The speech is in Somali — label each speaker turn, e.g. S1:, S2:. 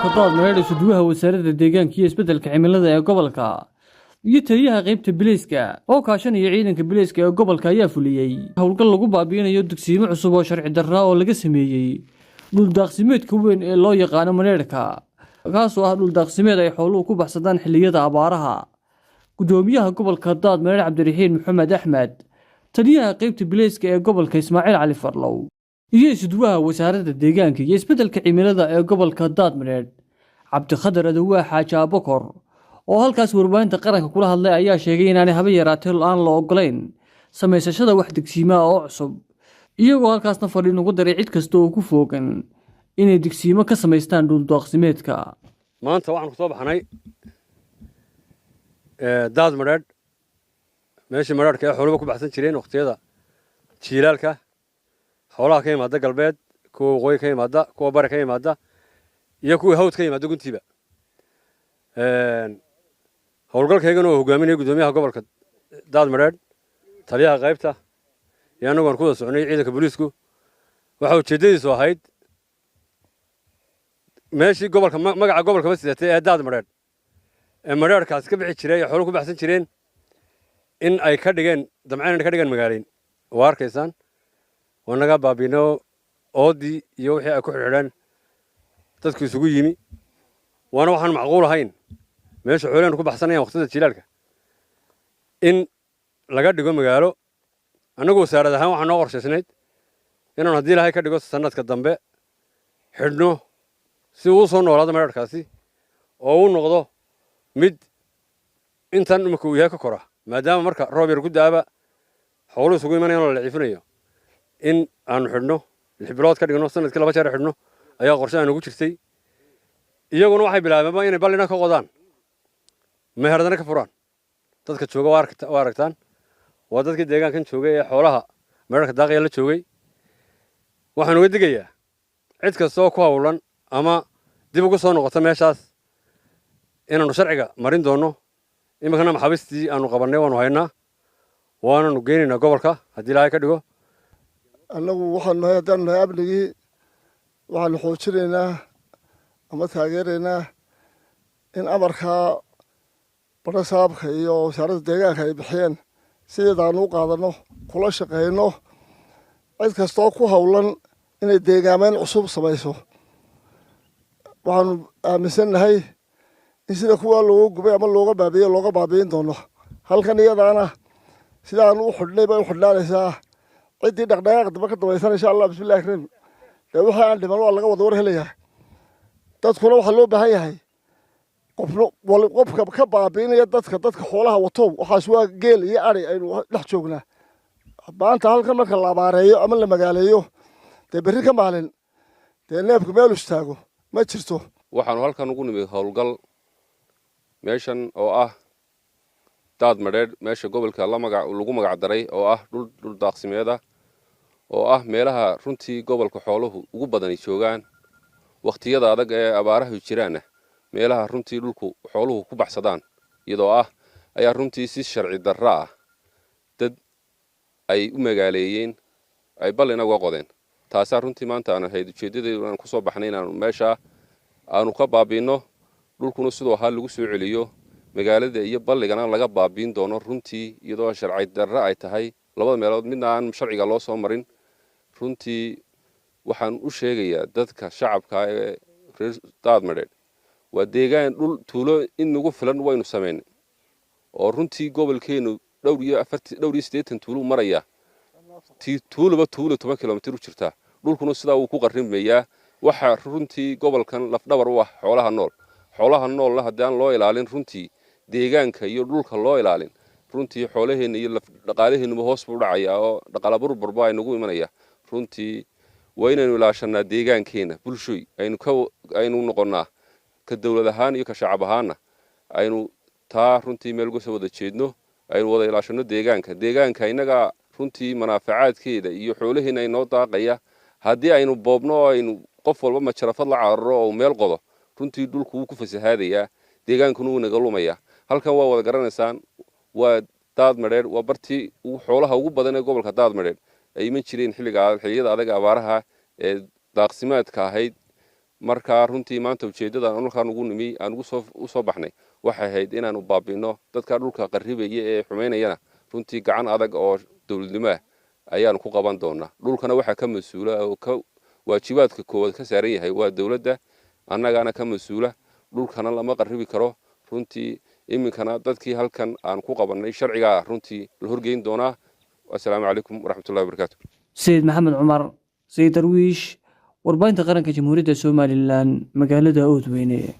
S1: gobolka Daadmareer isuduwaha wasaaradda deegaanka iyo isbeddelka cimilada ee gobolka iyo taliyaha qaybta biliiska oo kaashanaya ciidanka biliiska ee gobolka ayaa fuliyay howlgal lagu baabiinayo dugsiimo cusub oo sharci darro oo laga sameeyay dhul daaqsimeedka weyn ee loo yaqaan Mareerka kaas oo ah dhul daaqsimeed ay xooluhu ku baxsadaan xilliyada abaaraha gudoomiyaha gobolka Daadmareer Cabdiraxiin Maxamed Axmed taliyaha qaybta biliiska ee gobolka Ismaaciil Cali Farlow iyo isuduwaha wasaaradda deegaanka iyo isbeddelka cimilada ee gobolka Daadmareer Cabdiqadar Adawaa Xaaji Abakor oo halkaas warbaahinta qaranka kula hadlay ayaa sheegay in aanay haba yaraatee aan la ogolayn samaysashada wax dugsiimo oo cusub iyagoo halkaasna fadhiin ugu daray cid kasta oo ku foogan inay dugsiimo ka samaystaan dhul daaqsimeedka
S2: maanta waxaan ku soo baxnay Daadmareer meeshii Mareerka ee xooluhu ku baxsan jireen waqtiyada jiilaalka xoolaha ka yimaada galbeed kuwa waqooyi ka yimaada kuwa bari ka yimaada iyo kuwa hawd ka yimaada guntiba howlgalkaygana oo hogaaminaya gudoomiyaha gobolka Daadmareer taliyaha qaybta iyo anagu aan ku wada soconay ciidanka booliisku waxa ujeedadiisu ahayd meeshii gobolka magaca gobolka ma sidatay ee Daadmareer ee Mareerkaas ka bixi jiray xooluhu ku baxsan jireen in ay ka dhigeen damceen ka dhigeen magaaleyn oo arkaysaan wanaga baabino oodii iyo wixii ay ku xidheen dadku isugu yimi waana waxaan macquul ahayn meesha xoolahan ku baxsanayaan waqtiyada jilaalka in laga dhigo magaalo anagu wasaarad ahaan waxaan noo qorshaysnayd inaan haddii Ilaahay ka dhigo sanadka dambe xidhno si uu soo noolaado Mareerkaasi oo uu noqdo mid intan markuu yahay ka kora maadaama marka roob yar ku daaba xooluhu isugu imanayaan la ciifinayo in aanu xidhno 6 bilood ka dhigno sanadkii 2 jeer xidhno ayaa qorshe aan ugu jirtay iyaguna waxay bilaabeen inay ballina ka qodaan meheradana ka furaan dadka jooga waa aragtaan waa dadkii deegaankan joogay ee xoolaha Mareerka daaqaya la joogay waxaan uga digayaa cid kasta oo ku hawlan ama dib ugu soo noqota meeshaas inaanu sharciga marin doono imikana maxabistii aanu qabanay waanu haynaa waananu geynaynaa gobolka haddii Ilaahay ka dhigo
S3: annagu waxaan nahay haddaan nahay amnigii waxaanu xoojinaynaa ama taageeraynaa in amarkaa barasaabka iyo wasaaradda deegaanka ay bixiyeen sideedaanu u qaadanno kula shaqayno cid kastoo ku hawlan inay deegaameyn cusub samayso waxaanu aaminsannahay in sida kuwa looga gubay ama looga baabi'in doono halkan iyadaana sidaanu u xidhnay bay u xidhnaanaysaa ciddii dhaqdhaqaaq daba ka dabaysan insha Allah bismillahi karim dee wixii aan dhiman waa laga wada war helayaa dadkuna waxaa loo baahan yahay qofka ka baabi'inaya dadka xoolaha wato waxaas waa geel iyo ari aynu dhex joognaa maanta halkan marka la abaareeyo ama la magaaleeyo dee berri ka maalin dee neefku meel istaago ma jirto
S4: waxaanu halkan ugu nimid howlgal meeshan oo ah Daadmareer meesha gobolka lagu magac daray oo ah dhul daaqsimeeda oo ah meelaha runtii gobolka xooluhu ugu badan ay joogaan waqtiyada adag ee abaaraha jiraan meelaha runtii dhulku xooluhu ku baxsadaan iyadoo ah ayaa runtii si sharci darro ah dad ay u magaaleeyeen ay ballina uga qodeen taasa runtii maanta aan ahayd ujeedadeedu aan ku soo baxnay inaan meesha aanu ka baabiino dhulkuna sidoo ahaa lagu soo celiyo magaalada iyo balligana laga baabiin doono runtii iyadoo sharci darro ay tahay labada meelood midna aan sharciga loo soo marin runtii waxaan u sheegayaa dadka shacabka ee reer Daadmareer waa deegaan dhul tuulo in nagu filan waynu sameyn oo runtii gobolkeenu dhowr iyo 80 tuulo maraya tuulo 10 kilomitir u jirta dhulkuna sidaa uu ku qarrimayaa waxa runtii gobolkan laf dhabar u ah xoolaha nool haddii aan loo ilaalin runtii deegaanka iyo dhulka loo ilaalin runtii xoolaheena iyo dhaqaalaheena hoos buu dhacayaa oo dhaqaale burbur baa inagu imanaya runtii waa inaynu ilaashanaa deegaankeena bulshoy aynu noqonnaa ka dawlad ahaan iyo ka shacab ahaanna aynu taa runtii meel uga soo wada jeedno aynu wada ilaashano deegaanka inaga runtii manaafacaadkeeda iyo xoolaheena ay noo daaqaya haddii aynu boobno oo aynu qof walba majarafad la cararo oo meel qodo runtii dhulku wuu ku fasahaadayaa deegaankuna wuu naga lumayaa halkan waa wada garanaysaan waa Daadmareer waa bartii xoolaha ugu badan ee gobolka Daadmareer ay iman jireen xilliyada adag abaaraha ee daaqsimaadka ahayd marka runtii maanta ujeedada aan halkaan ugu nimi aan u soo baxnay waxay ahayd inaanu baabino dadka dhulka qarribaya ee xumeynayana runtii gacan adag oo dawladnimo ah ayaan ku qaban doonaa dhulkana waxa ka mas'uula oo ka waajibaadka koowaad ka saaran yahay waa dawladda annagana ka mas'uula dhulkana lama qarribi karo runtii iminkana dadkii halkan aan ku qabanay sharciga runtii la horgeyn doonaa assalaamu calaykum waraxmatullahi wabarakaatu
S1: sayid maxamed cumar sayid darwiish warbaahinta qaranka jamhuuriyadda somalilan magaalada Oodweyne.